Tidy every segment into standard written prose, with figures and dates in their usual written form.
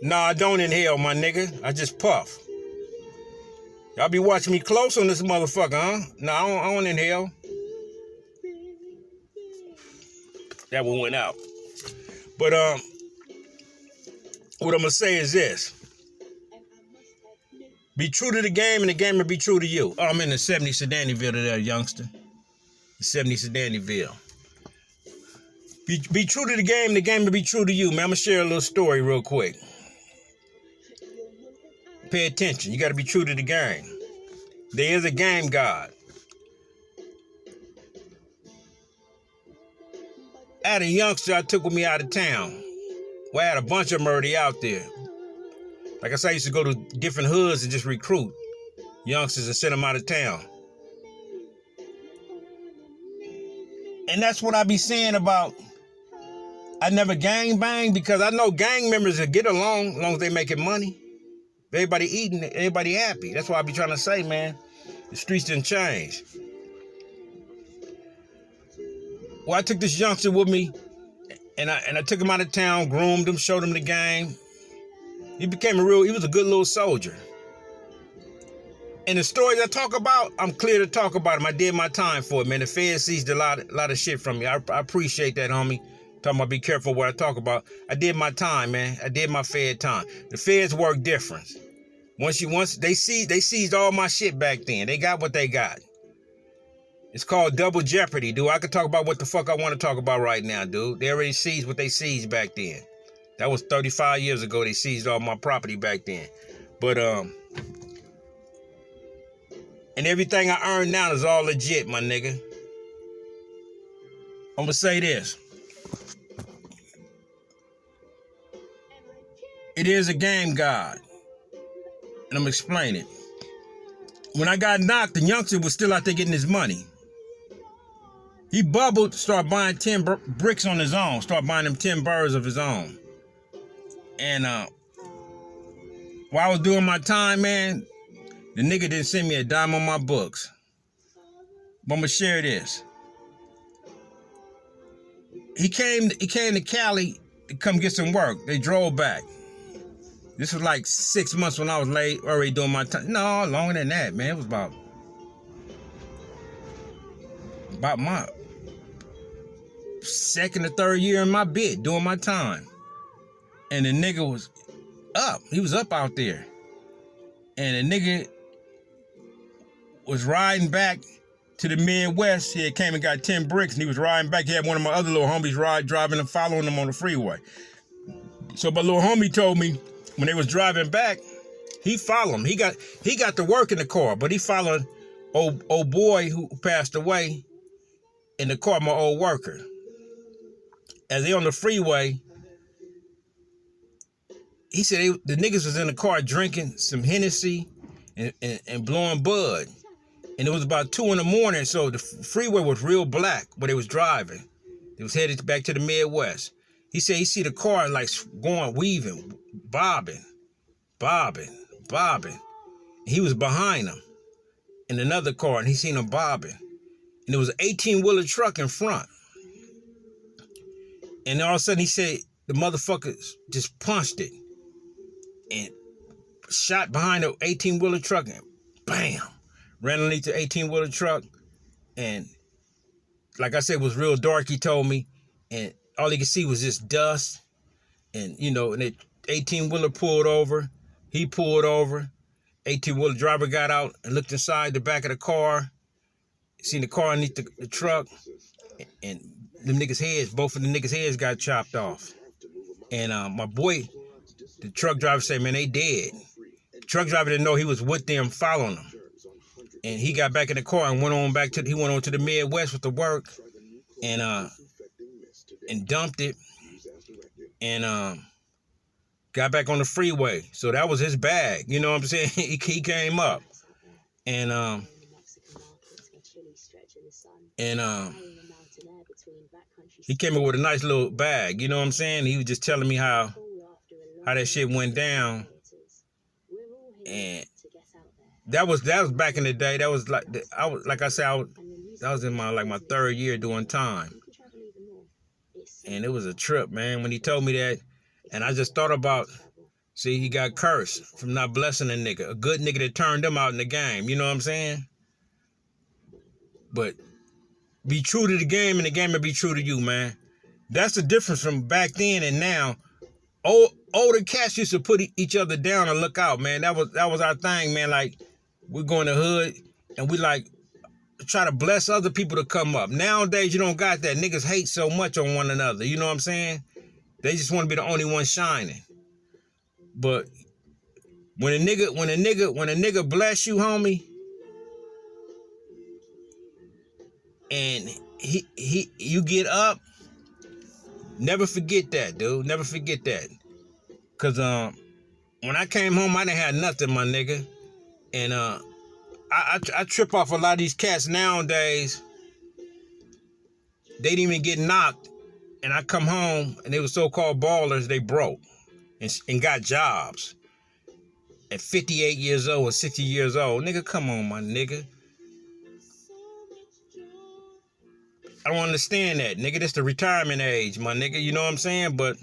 Nah, I don't inhale, my nigga. I just puff. Y'all be watching me close on this motherfucker, huh? Nah, I don't inhale. That one went out. But what I'm gonna say is this. Be true to the game and the game will be true to you. Oh, I'm in the 70 Sedaniville there, youngster. The 70 Sedaniville. Be true to the game will be true to you, man. I'm gonna share a little story real quick. Pay attention. You gotta be true to the game. There is a game god. I had a youngster I took with me out of town. Well, I had a bunch of them already out there. Like I said, I used to go to different hoods and just recruit youngsters and send them out of town. And that's what I be saying about I never gang bang, because I know gang members will get along as long as they making money. Everybody eating, everybody happy. That's what I be trying to say, man. The streets didn't change. Well, I took this youngster with me, and I took him out of town, groomed him, showed him the game. He was a good little soldier. And the stories I talk about, I'm clear to talk about them. I did my time for it, man. The feds seized a lot of shit from me. I appreciate that, homie. Talking about be careful what I talk about. I did my time, man. I did my fed time. The feds work different. Once they seized all my shit back then. They got what they got. It's called double jeopardy, dude. I could talk about what the fuck I want to talk about right now, dude. They already seized what they seized back then. That was 35 years ago. They seized all my property back then. But and everything I earn now is all legit, my nigga. I'm gonna say this. It is a game god. And I'm explaining. When I got knocked, the youngster was still out there getting his money. He bubbled, started buying 10 bricks on his own, started buying them 10 birds of his own. And while I was doing my time, man, the nigga didn't send me a dime on my books. But I'm gonna share this. He came to Cali to come get some work. They drove back. This was like 6 months when I was already doing my time. No, longer than that, man. It was about my second or third year in my bid, doing my time. And the nigga was up. He was up out there. And the nigga was riding back to the Midwest. He had came and got 10 bricks, and he was riding back. He had one of my other little homies driving and following him on the freeway. So my little homie told me, when they was driving back, he followed him. He got to work in the car, but he followed old boy who passed away in the car, my old worker. As they on the freeway, he said the niggas was in the car drinking some Hennessy and blowing bud. And it was about 2 a.m, so the freeway was real black where they was driving. They was headed back to the Midwest. He said he see the car like going, weaving, bobbing. He was behind him in another car, and he seen him bobbing. And there was an 18-wheeler truck in front. And all of a sudden he said the motherfucker just punched it and shot behind the 18-wheeler truck and bam, ran underneath the 18-wheeler truck. And like I said, it was real dark, he told me. And all he could see was just dust. And, and the 18-wheeler pulled over. He pulled over. 18-wheeler driver got out and looked inside the back of the car. Seen the car underneath the truck. And them niggas' heads, both of the niggas' heads got chopped off. And my boy, the truck driver said, man, they dead. The truck driver didn't know he was with them following them. And he got back in the car and went on to the Midwest with the work and dumped it and got back on the freeway. So that was his bag. You know what I'm saying? He came up and he came up with a nice little bag. You know what I'm saying? He was just telling me how that shit went down. And that was back in the day. That was like that was in my third year doing time. And it was a trip, man, when he told me that. And I just thought about See, he got cursed from not blessing a nigga. A good nigga that turned him out in the game. You know what I'm saying? But be true to the game and the game will be true to you, man. That's the difference from back then and now. Older cats used to put each other down and look out, man. That was our thing, man. Like, we go in the hood and we like try to bless other people to come up. Nowadays, you don't got that. Niggas hate so much on one another. You know what I'm saying? They just want to be the only one shining. But when a nigga bless you, homie, and you get up, never forget that, dude. Never forget that. Cause when I came home, I didn't have nothing, my nigga. And I trip off a lot of these cats nowadays. They didn't even get knocked, and I come home and they were so-called ballers. They broke and got jobs at 58 years old or 60 years old. Nigga, come on, my nigga. I don't understand that, nigga. That's the retirement age, my nigga. You know what I'm saying? But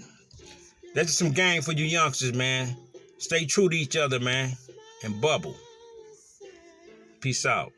that's just some game for you youngsters, man. Stay true to each other, man, and bubble. Peace out.